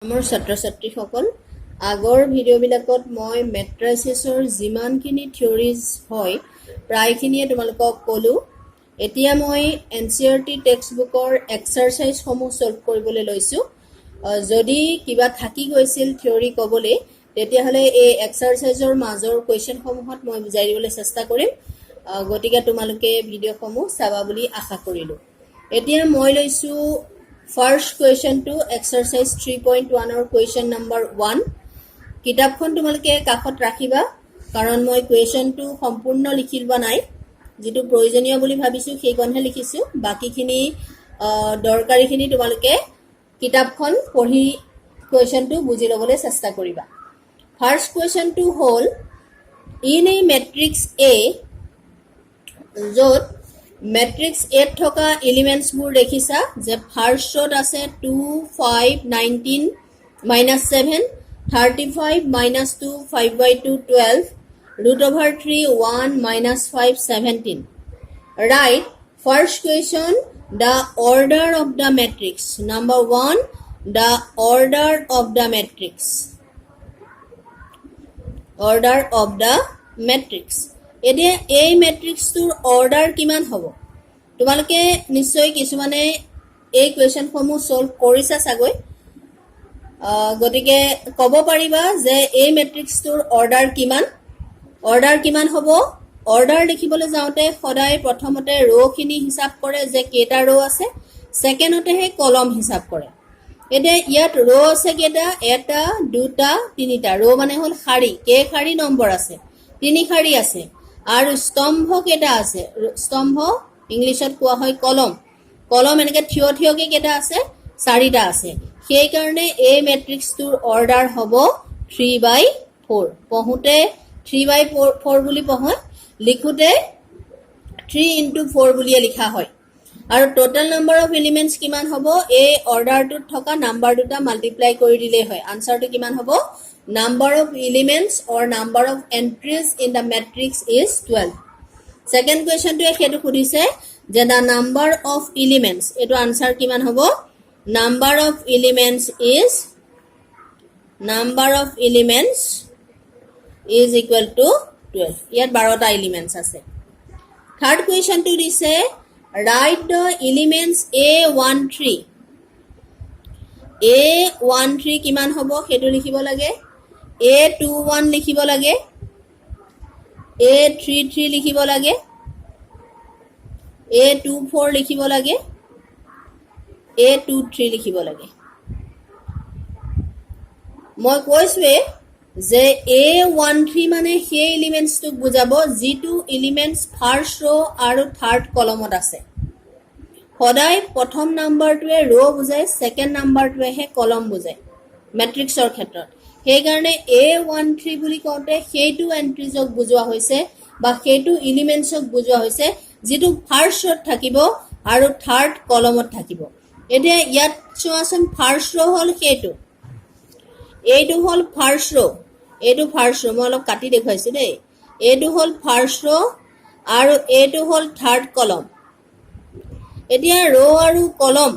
আমাৰ ছাত্ৰ-ছাত্ৰীসকল আগৰ ভিডিঅ'বিলাকত মই মেট্ৰাইচিছৰ যিমানখিনি থিয়ৰিজ হয় প্ৰায়খিনিয়ে তোমালোকক ক'লো। এতিয়া মই NCERT টেক্সটবুকৰ এক্সাৰচাইজসমূহ সলভ কৰিবলৈ লৈছোঁ। যদি কিবা থাকি গৈছিল থিয়ৰি ক'বলৈ তেতিয়াহ'লে এই এক্সাৰচাইজৰ মাজৰ কুৱেশ্যনসমূহত মই বুজাই দিবলৈ চেষ্টা কৰিম। গতিকে তোমালোকে ভিডিঅ'সমূহ চাবা বুলি আশা কৰিলোঁ। এতিয়া মই লৈছোঁ ফাৰ্ষ্ট কুৱেশ্যনটো এক্সাৰচাইজ 3.1 কুৱেশ্যন নম্বৰ 1। কিতাপখন তোমালোকে কাষত ৰাখিবা কাৰণ মই কুৱেশ্যনটো সম্পূৰ্ণ লিখি লোৱা নাই, যিটো প্ৰয়োজনীয় বুলি ভাবিছোঁ সেইকণহে লিখিছোঁ। বাকীখিনি দৰকাৰীখিনি তোমালোকে কিতাপখন পঢ়ি কুৱেশ্যনটো বুজি ল'বলৈ চেষ্টা কৰিবা। ফাৰ্ষ্ট কুৱেশ্যনটো হ'ল ইন এ মেট্ৰিক্স এ, য'ত মেট্ৰিক্স এত থকা এলিমেণ্টছবোৰ দেখিছা যে ফাৰ্ষ্টত আছে 2, 5, 19, -7, 35, -2, 5/2, 12, √3, 1, -5, 17. Write first question, the order of the matrix. Number 1, the order of the matrix. Order of the matrix. এতিয়া এই মেট্ৰিক্সটোৰ অৰ্ডাৰ কিমান হ'ব? তোমালোকে নিশ্চয় কিছুমানে এই কুৱেশ্যনসমূহ সলভ কৰিছা চাগৈ। গতিকে ক'ব পাৰিবা যে এই মেট্ৰিক্সটোৰ অৰ্ডাৰ কিমান হ'ব? অৰ্ডাৰ লিখিবলৈ যাওঁতে সদায় প্ৰথমতে ৰ'খিনি হিচাপ কৰে যে কেইটা ৰ' আছে, ছেকেণ্ডতেহে কলম হিচাপ কৰে। এতিয়া ইয়াত ৰ' আছে কেইটা? 1, 2, 3টা। ৰ' মানে হ'ল শাৰী। কেইশাৰী নম্বৰ আছে? 3 শাৰী আছে। আৰু স্তম্ভ কেইটা আছে? স্তম্ভ ইংলিছত কোৱা হয় কলম। কলম এনেকৈ থিয়কৈ কেইটা আছে? 4টা আছে। সেইকাৰণে এই মেট্ৰিক্সটোৰ অৰ্ডাৰ হ'ব 3/4। পঢ়োঁতে 3/4 বুলি পঢ়োঁ, লিখোঁতে 3 × 4 বুলিয়ে লিখা হয়। আৰু টোটেল নাম্বাৰ অফ এলিমেণ্টছ কিমান হ'ব? এই অৰ্ডাৰটোত থকা নাম্বাৰ দুটা মাল্টিপ্লাই কৰি দিলেই হয়। আনচাৰটো কিমান হ'ব? Number of elements or number of entries in the matrix is 12. Second question to সেইটো সুধিছে যে the number of elements, এইটো আনসাৰ কিমান হ'ব? Number of elements is equal to 12. ইয়াত 12টা এলিমেন্টস আছে। Third question to দিছে write the elements A13. A13 কিমান হ'ব সেইটো লিখিব লাগে। A21 লিখিব লাগে, A33 লিখিব লাগে, A24 লিখিব লাগে, A23 লিখিব লাগে। মই কৈছোৱে যে A13 মানে সেই এলিমেণ্টছটোক বুজাব যিটো এলিমেণ্টছ ফাৰ্ষ্ট ৰ' আৰু থাৰ্ড কলমত আছে। সদায় প্ৰথম নাম্বাৰটোৱে ৰ' বুজায়, ছেকেণ্ড নাম্বাৰটোৱেহে কলম বুজায় মেট্ৰিক্সৰ ক্ষেত্ৰত। সেইকাৰণে A13 বুলি কওঁতে সেইটো এন্ট্ৰিজক বুজোৱা হৈছে বা সেইটো এলিমেণ্টছক বুজোৱা হৈছে যিটো ফাৰ্ষ্টত থাকিব আৰু থাৰ্ড কলমত থাকিব। এতিয়া ইয়াত চোৱাচোন, ফাৰ্ষ্ট ৰ' হ'ল এইটো হ'ল ফাৰ্ষ্ট ৰ', এইটো ফাৰ্ষ্ট ৰ', মই অলপ কাটি দেখুৱাইছোঁ দেই। এইটো হ'ল ফাৰ্ষ্ট ৰ' আৰু এইটো হ'ল থাৰ্ড কলম। এতিয়া ৰ' আৰু কলম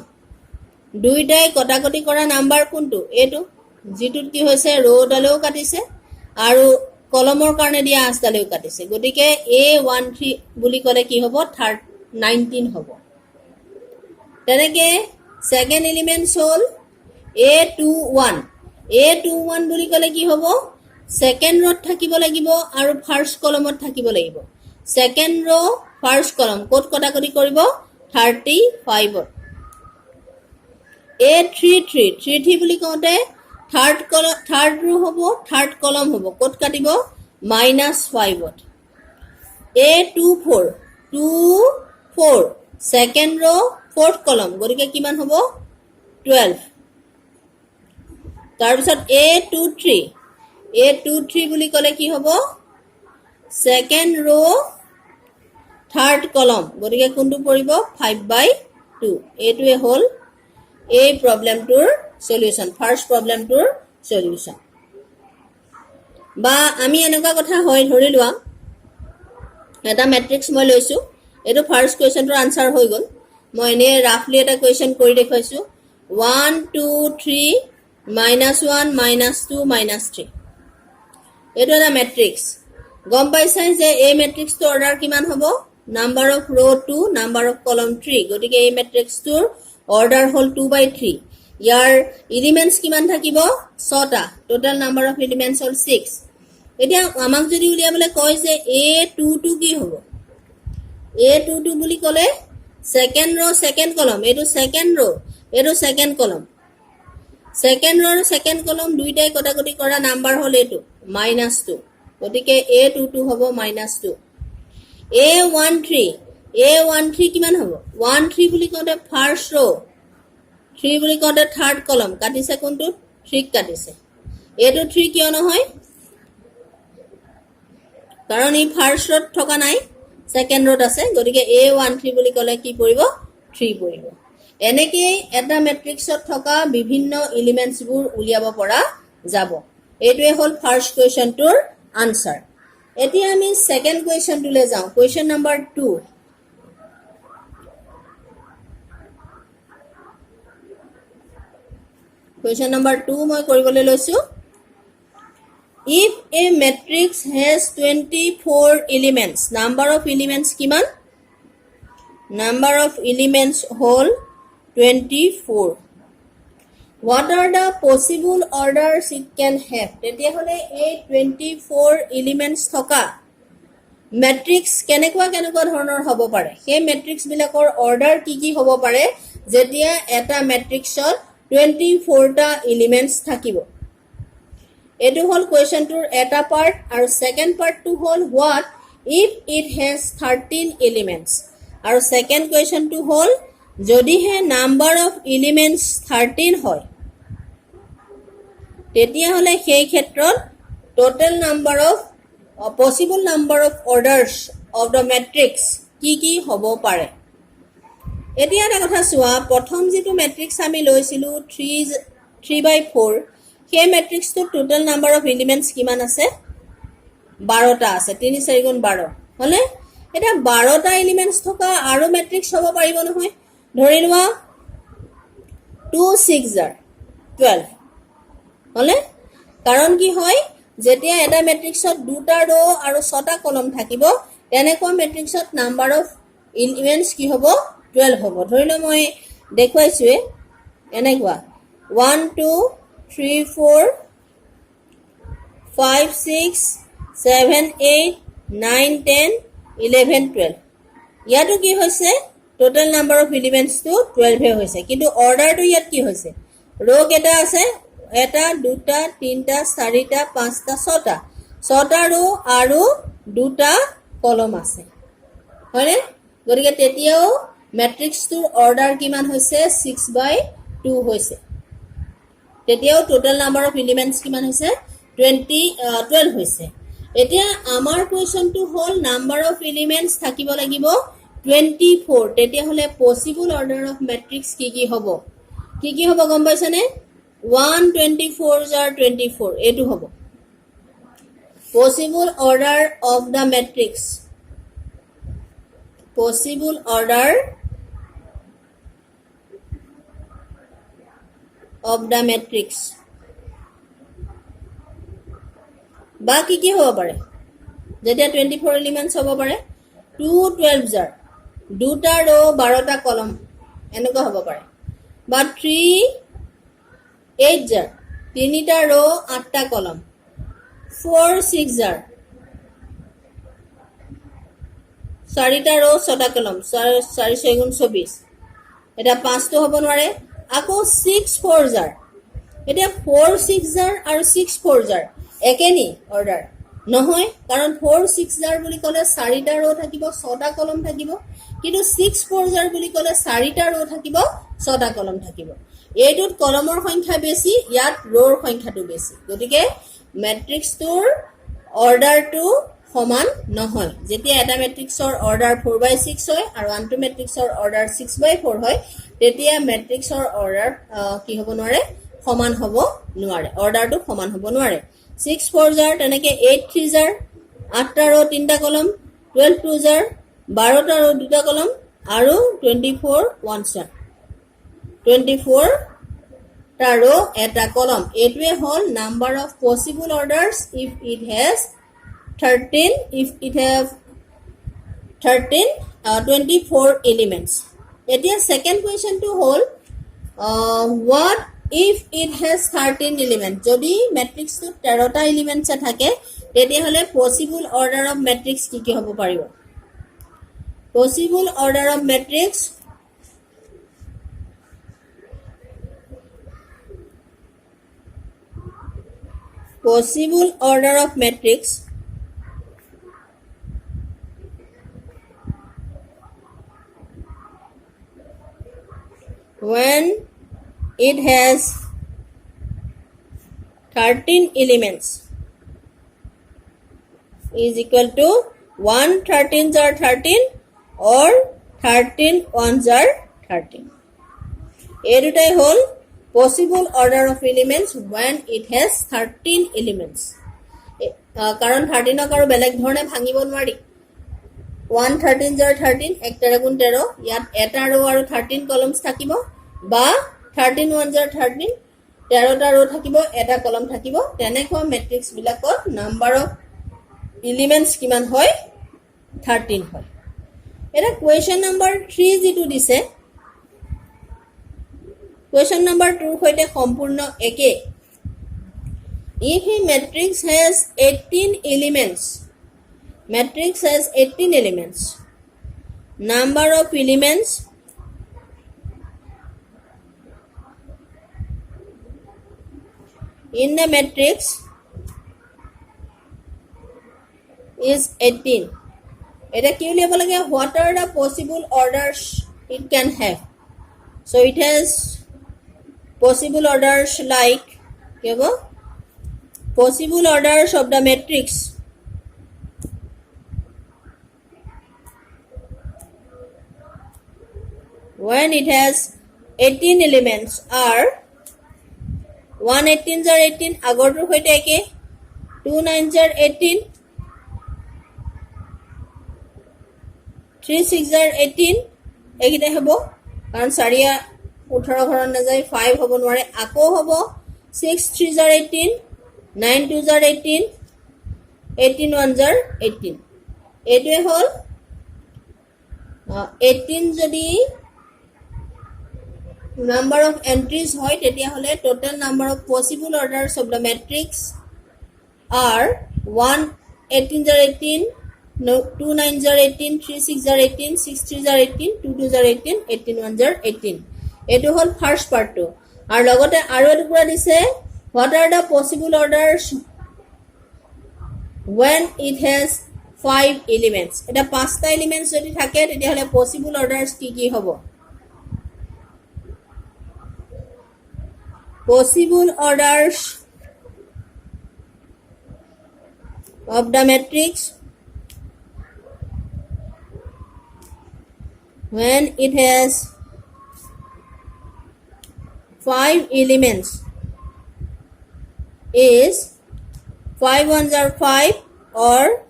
দুইটাই কটাকটি কৰা নাম্বাৰ কোনটো? এইটো, যিটোত কি হৈছে ৰ'ডালেও কাটিছে আৰু কলমৰ কাৰণে দিয়া আঁচডালেও কাটিছে। গতিকে A13 বুলি ক'লে কি হ'ব? 19 হ'ব। তেনেকে ছেকেণ্ড এলিমেণ্টছ হ'ল A21। A21 বুলি ক'লে কি হ'ব? ছেকেণ্ড ৰ'ত থাকিব লাগিব আৰু ফাৰ্ষ্ট কলমত থাকিব লাগিব। ছেকেণ্ড ৰ' ফাৰ্ষ্ট কলম ক'ত কটাকটি কৰিব? 35ত। A33 বুলি কওঁতে থাৰ্ড ৰ' হ'ব, থাৰ্ড কলম হ'ব, ক'ত কাটিব? -5ত। A24 ছেকেণ্ড ৰ' ফৰ্থ কলম, গতিকে কিমান হ'ব? 12। তাৰপিছত A23 বুলি ক'লে কি হ'ব? ছেকেণ্ড ৰ' থাৰ্ড কলম, গতিকে কোনটো পৰিব? 5/2। এইটোৱে হ'ল এই প্ৰব্লেমটোৰ সলিউশ্যন, ফাৰ্ষ্ট প্ৰব্লেমটোৰ সলিউশ্যন। বা আমি এনেকুৱা কথা হয়, ধৰি লোৱা এটা মেট্ৰিক্স মই লৈছোঁ, এইটো ফাৰ্ষ্ট কুৱেশ্যনটোৰ আনচাৰ হৈ গ'ল। মই এনেই ৰাফলি এটা কুৱেশ্যন কৰি দেখুৱাইছোঁ। 1, 2, 3 -1 -2 -3 এইটো এটা মেট্ৰিক্স গম পাইছাই যে এই মেট্ৰিক্সটো অৰ্ডাৰ কিমান হ'ব নাম্বাৰ অফ ৰ 2 নাম্বাৰ অফ কলম 3 গতিকে এই মেট্ৰিক্সটোৰ অৰ্ডাৰ হ'ল 2/3 ইয়াৰ এলিমেন্টস কিমান থাকিব 6টা টোটাল নাম্বাৰ অফ এলিমেন্টস হ'ল 6 এতিয়া আমাক যদি উলিয়াবলে কয় যে a22 কি হ'ব a22 বুলি ক'লে সেকেন্ড ৰ সেকেন্ড কলম এইটো সেকেন্ড ৰ এইটো সেকেন্ড কলম সেকেন্ড ৰ সেকেন্ড কলম দুইটাই কটাকটি কৰা নাম্বাৰ হ'ল এইটো -2 গতিকে a22 হ'ব -2 a13 কিমান হ'ব 13 বুলি কওঁতে ফাৰ্স্ট ৰ 3 বুলি কওঁতে থাৰ্ড কলম কাটিছে কোনটো 3 কাটিছে এইটো 3 কিয় নহয় কাৰণ ই ফাৰ্স্ট ৰত থকা নাই সেকেন্ড ৰত আছে গতিকে a13 বুলি ক'লে কি পৰিব 3 পৰিব এনেকৈ এটা মেট্ৰিক্সত থকা বিভিন্ন এলিমেন্টছবোৰ উলিয়াব পৰা যাব এইটোৱে হ'ল ফাৰ্স্ট কোৱেশ্চনটোৰ আনসাৰ এতিয়া আমি সেকেন্ড কোৱেশ্চনটোলৈ যাওঁ কোৱেশ্চন নম্বৰ 2 Question number 2 মই কৰিবলৈ লৈছো If a matrix has 24 elements number of elements কিমান number of elements whole 24 What are the possible orders it can have তেতিয়া হলে এই 24 elements থকা matrix কেনেকুৱা ধৰণৰ হ'ব পাৰে সেই matrix বিলাকৰ order কি হ'ব পাৰে যেতিয়া এটা matrixৰ 24 টা এলিমেন্টস থাকিব এটো হল কোৱেশ্চনটোৰ এটা পাৰ্ট আৰু সেকেন্ড পাৰ্টটো হল what if it has 13 elements আৰু সেকেন্ড কোৱেশ্চনটো হল যদিহে নাম্বাৰ অফ এলিমেন্টস 13 হয় তেতিয়া হলে সেই ক্ষেত্ৰত total number of possible number of orders of the matrix কি হ'ব পাৰে এতিয়া এটা কথা চোৱা প্ৰথম যেটো ম্যাট্ৰিক্স আমি লৈছিলো 3/4 সেই ম্যাট্ৰিক্সটো টোটাল নাম্বাৰ অফ এলিমেন্টস কিমান আছে 12টা আছে 3 4 গুণ 12 হলে এটা 12টা এলিমেন্টস থকা আৰু ম্যাট্ৰিক্স হ'ব পাৰিব নহয় ধৰি লোৱা 2 6 12 হলে কাৰণ কি হয় যেতিয়া এটা ম্যাট্ৰিক্সত দুটা ৰ আৰু 6টা কলম থাকিব তেনেকুৱা ম্যাট্ৰিক্সত নাম্বাৰ অফ এলিমেন্টস কি হ'ব 12 হ'ব ধৰি লও মই দেখুৱাইছো এনেকুৱা 1 2 3 4 5 6 7 8 9 10 11 12 ইয়াতো কি হৈছে টোটাল নাম্বাৰ অফ এলিমেন্টস টো 12 হে হৈছে কিন্তু অৰ্ডাৰটো ইয়াত কি হৈছে ৰ কেটা আছে এটা দুটা তিনটা চাৰিটা পাঁচটা ছটা ৰ আৰু দুটা কলম আছে হয়নে গতিকে তেতিয়াও ম্যাট্ৰিক্সটোৰ অৰ্ডাৰ কিমান হৈছে 6/2 হৈছে তেতিয়াও টোটাল নাম্বাৰ অফ এলিমেন্টস কিমান হৈছে 12 হৈছে এতিয়া আমাৰ কোৱেশ্চনটো হল নাম্বাৰ অফ এলিমেন্টস থাকিব লাগিব 24 তেতিয়া হলে পসিবল অৰ্ডাৰ অফ ম্যাট্ৰিক্স কি হ'ব গম পাইছানে 1 24 jar 24 এইটো হ'ব possible order of the matrix possible order of the matrix বা কি হ'ব পাৰে যেতিয়া 24 এলিমেন্টস হ'ব পাৰে 2 12 jar দুটা ৰ 12টা কলম এনেকুৱা হ'ব পাৰে বা 3 8 jar তিনিটা ৰ 8টা কলম 4 6 jar চাৰিটা ৰ 6টা কলম 4 6 গুণ 24 এটা 5 টো হ'ব নোৱাৰে আকৌ 6 4 jar এতিয়া 4 6 jar আৰু 6 4 jar একেনি অৰ্ডাৰ নহয় কাৰণ 4 6 jar বুলি ক'লে 4টা ৰ থাকিব 6টা কলম থাকিব কিন্তু 6 4 jar বুলি ক'লে 4টা ৰ থাকিব 6টা কলম থাকিব এইটোত কলমৰ সংখ্যা বেছি ইয়াত ৰৰ সংখ্যাটো বেছি গতিকে ম্যাট্ৰিক্সটোৰ অৰ্ডাৰটো সমান নহয় যেতিয়া এটা ম্যাট্ৰিক্সৰ অৰ্ডাৰ 4/6 হয় আৰু আনটো ম্যাট্ৰিক্সৰ অৰ্ডাৰ 6/4 হয় তেতিয়া ম্যাট্ৰিক্সৰ অৰ্ডাৰ কি হ'ব নোৱাৰে সমান হ'ব নোৱাৰে অৰ্ডাৰটো সমান হ'ব নোৱাৰে 6 4 jar তেনেকে 8 3 jar 8টা ৰ 3টা কলম 12 2 jar 12টা ৰ 2টা কলম আৰু 24 1 jar 24 এটা row এটা column এইটোৱে হল number of possible orders if it has 13 if it have 24 elements এতিয়া second question to hol what if it has 13 elements যদি matrix to 13 টা elements থাকে তেতিয়া হলে possible order of matrix কি কি হ'ব পাৰিব possible order of matrix when it has 13 elements is equal to 1 13s are 13 or 13 ones are 13 এই দুটাই হল possible order of elements when it has 13 elements কারণ 13 ক আৰু বেলেগ ধৰণে ভাঙিব নোৱাৰি 1 13s are 13 এক তেৰ গুণ 13 ইয়াত এটা row আৰু 13 columns থাকিব বা 13 ones are 13 13 টা row থাকিব এটা column থাকিব তেনেকৈ matrix বিলাকত number of elements কিমান হয় 13 হয় এটা question number 3 যেটো দিছে question number 2 হৈতে সম্পূৰ্ণ একে if a matrix has 18 elements number of elements in the matrix is 18 এটা কি লিখব লাগে what are the possible orders it can have so it has possible orders like কেবো possible orders of the matrix when it has 18 elements are 1 18s are 18 আগৰটোৰ হৈতে একে 2 9s are 18 3 6s are 18 একিটা হ'ব কাৰণ 4 18 ঘৰত না যায় 5 হ'ব নোৱাৰে আকৌ হ'ব 6 3s are 18 9 2s are 18 18 1s are 18 এইটোৱে হল 18 যদি number of entries hoy tetia hole total number of possible orders of the matrix are 1 18s are 18 no 2 9s are 18 3 6s are 18 6 3s are 18 2 2s are 18 18 1s are 18 etu hol first part to ar logote aru etu pura dise what are the possible orders when it has 5 elements eta 5 ta elements jodi thake tetia hole possible orders ki hobo possible orders of the matrix when it has 5 elements is 5 ones are 5 or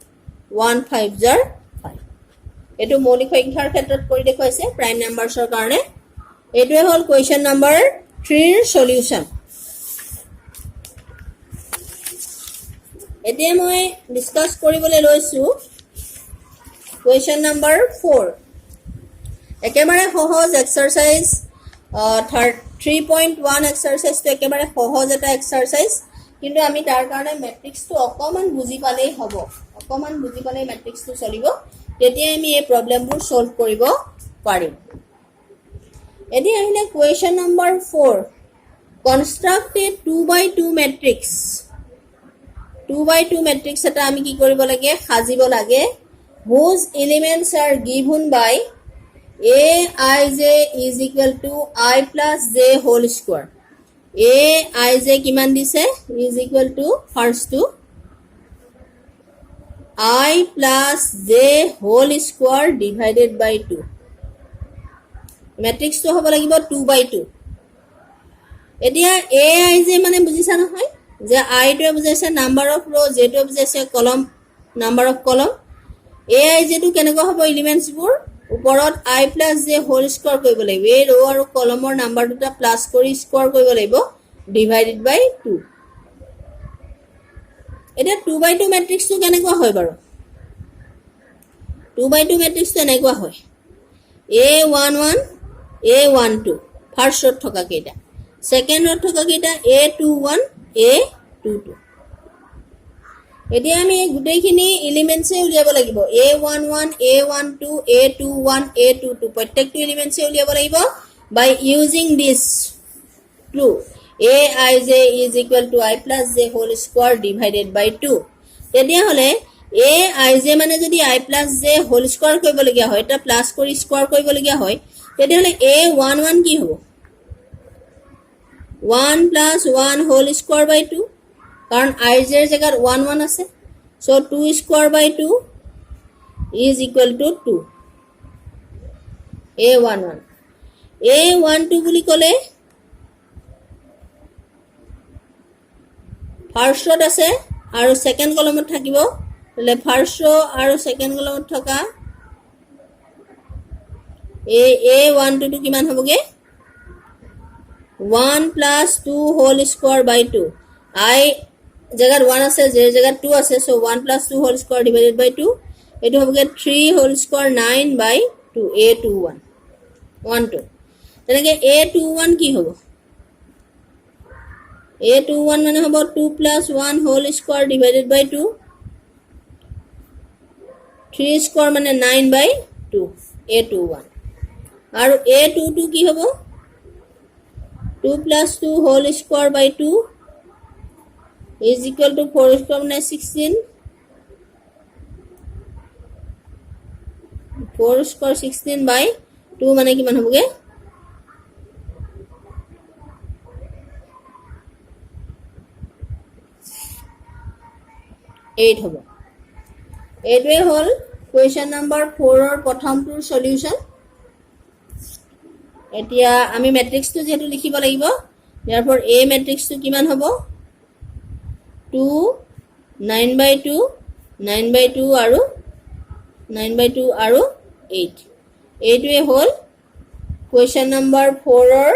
1 5s are 5 etu মৌলিক সংখ্যাৰ ক্ষেত্ৰত কৰি দেখুৱাইছে prime নাম্বাৰছৰ কাৰণে এটোৱে হল question number 3 solution এতিয়া মই discuss কৰিবলৈ লৈছো question number 4 একেবাৰে সহজ এক্সাৰসাইজ 3.1 এক্সাৰসাইজ তো একেবাৰে সহজ এটা এক্সাৰসাইজ কিন্তু আমি তাৰ কাৰণে ম্যাট্ৰিক্স তো অকমান বুজি পালেই হ'ব অকমান বুজি পালেই ম্যাট্ৰিক্স তো চলিব তেতিয়া আমি এই প্ৰবলেমবোৰ সলভ কৰিব পাৰিম এদি আহিলে question number 4 construct a 2x2 matrix 2x2 matrix এটা আমি কি কৰিব লাগে সাজিব লাগে whose elements are given by aij is equal to I plus j whole square aij কিমান দিছে is equal to first to I plus j whole square divided by 2 matrix তো হ'ব লাগিব 2x2 এতিয়া aij মানে বুজিছা নহয় যে I টো বুজাইছে নাম্বাৰ অফ ৰো j টো বুজাইছে কলম নাম্বাৰ অফ কলম aij টো কেনেকৈ হ'ব এলিমেন্টস বোৰ ওপৰত I plus j whole square কৰিব লাগিব এই ৰো আৰু কলমৰ নাম্বাৰ দুটা প্লাস কৰি স্কয়াৰ কৰিব লাগিব divided by 2. এতিয়া 2 by 2 মেট্ৰিক্সটো কেনেকুৱা হয় বাৰু 2 by 2 মেট্ৰিক্সটো এনেকুৱা হয় A11 A12 ফাৰ্ষ্ট ৰত থকা কেইটা সেকেন্ড ৰত থকা কেইটা A21 A22 এতিয়া আমি গুটেইখিনি এলিমেন্টছে উলিয়াব লাগিব A11 A12 A21 A22 প্ৰত্যেকটো এলিমেন্টছে উলিয়াব লাগিব by using this clue Aij is equal to I plus j whole square divided by 2 তেতিয়া হলে Aij মানে যদি I plus j whole square কৰিব লগিয়া হয় এটা প্লাস কৰি স্কয়াৰ কৰিব লগিয়া হয় তেতিয়া হলে A11 কি হ'ব 1 plus 1 whole square by 2 কাৰণ I j এর জায়গাত 1 1 আছে so 2 square by 2 is equal to 2 A11 A12 বুলি কলে ফার্স্ট ৰত আছে আৰু সেকেন্ড কলমত থাকিব তাহলে ফাৰ্স্ট ৰ আৰু সেকেন্ড কলমত থকা A12 টো কিমান হবগে 1 plus 2 whole square by 2 I জায়গাত 1 আছে যে জায়গাত 2 আছে so 1 plus 2 whole square divided by 2 এটো হবগে 3 whole square 9 by 2 A21 12 তেনেকে A21 কি হবো A21 মানে হবো 2 plus 1 whole square divided by 2 3 square মানে 9 by 2 A21 আৰু A22 কি হবো 2 plus 2 whole square by 2 is equal to 4 square মানে 16 4 square 16 by 2 মানে কিমান হবগে 8 হবো এইটোৱে হল কোৱেশ্চন নম্বৰ 4 ৰ প্ৰথমটোৰ সলিউশন এতিয়া আমি ম্যাট্ৰিক্সটো যেটো লিখিব লাগিব therefore A ম্যাট্ৰিক্সটো কিমান হবো 2 9 by 2 9 by 2 আৰু 9 by 2 আৰু 8 এইটোৱে হল কোৱেশ্চন নম্বৰ 4 ৰ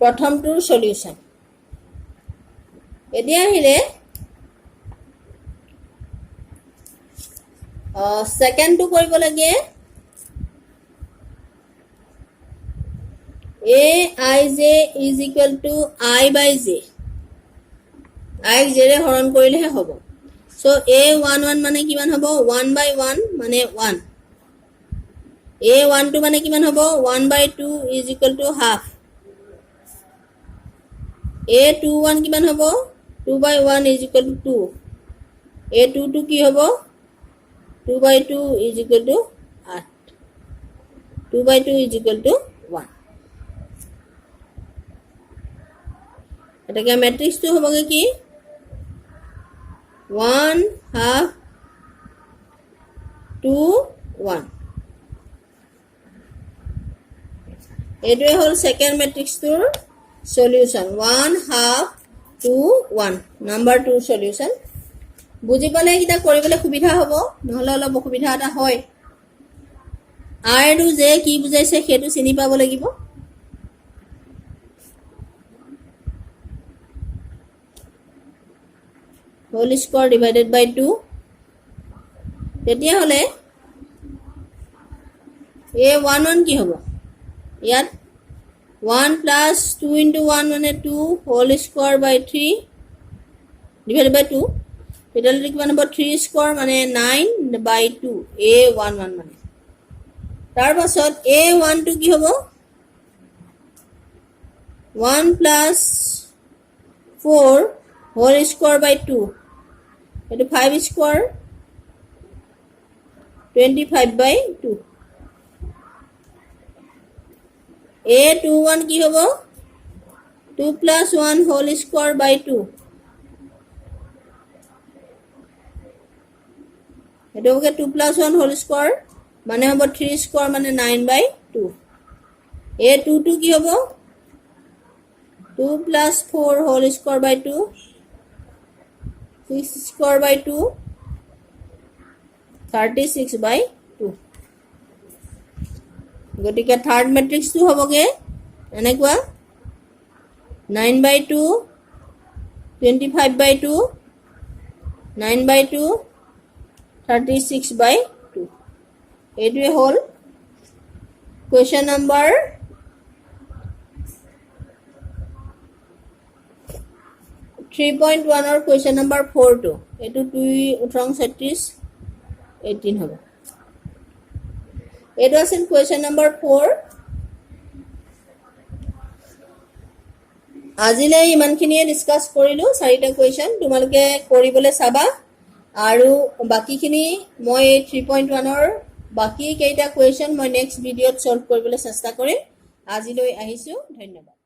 প্ৰথমটোৰ সলিউশন এতিয়া আহিলে সেকেন্ড টু কৰিব লাগে Aij is equal to I by j I j ৰে হৰণ কৰিলেহে হ'ব so A11 মানে কিমান হ'ব 1 by 1 মানে 1 A12 মানে কিমান হ'ব 1 by 2 is equal to half A21 কিমান হ'ব 2 by 1 is equal to 2 A22 কি হ'ব 2 by 2 is equal to 8 2 by 2 is equal to 1 এটাকে ম্যাট্রিক্স তো হবগে কি 1 half 2 1 এটোৱে হল সেকেন্ড ম্যাট্ৰিক্স তোৰ সলিউশন 1 half 2 1 নাম্বাৰ 2 সলিউশন বুজি পালে কিটা কৰিবলে সুবিধা হ'ব নহলে অলপ অসুবিধা এটা হয় আৰু যে কি বুজাইছে হেতু চিনি পাব লাগিব whole square divided by 2 তেতিয়া হলে A11 কি হ'ব ইয়াত 1 plus 2 into 1 মানে 2 whole square by 3 divided by 2 তেতিয়া হলে কিমান হ'ব 3 square মানে 9 by 2 A11 মানে তাৰ পাছত A12 কি হ'ব 1 plus 4 whole square by 2 এটো 5 square 25 by 2 A21 কি হ'ব 2 plus 1 whole square by 2 এটো হবে 2 plus 1 whole square মানে হ'ব 3 square মানে 9 by 2 A22 কি হ'ব 2 plus 4 whole square by 2 6 square by 2 36 by 2 গটিকে থার্ড ম্যাট্রিক্স তো হবগে এনেকুৱা 9/2 25/2 9/2 36/2 এইটোৱে হ'ল question number 3.1 or question number 4 to এইটো 2 18 হবে এইটো আছিল question number 4 আজিলৈ ইমানখিনিয়ে ডিসকাস কৰিলো চাৰিটা question তোমালোকে কৰিবলৈ চাবা আৰু বাকিখিনি মই 3.1 ৰ বাকি কেইটা question মই নেক্সট ভিডিঅত সলভ কৰিবলৈ চেষ্টা কৰিম আজিলৈ আহিছো ধন্যবাদ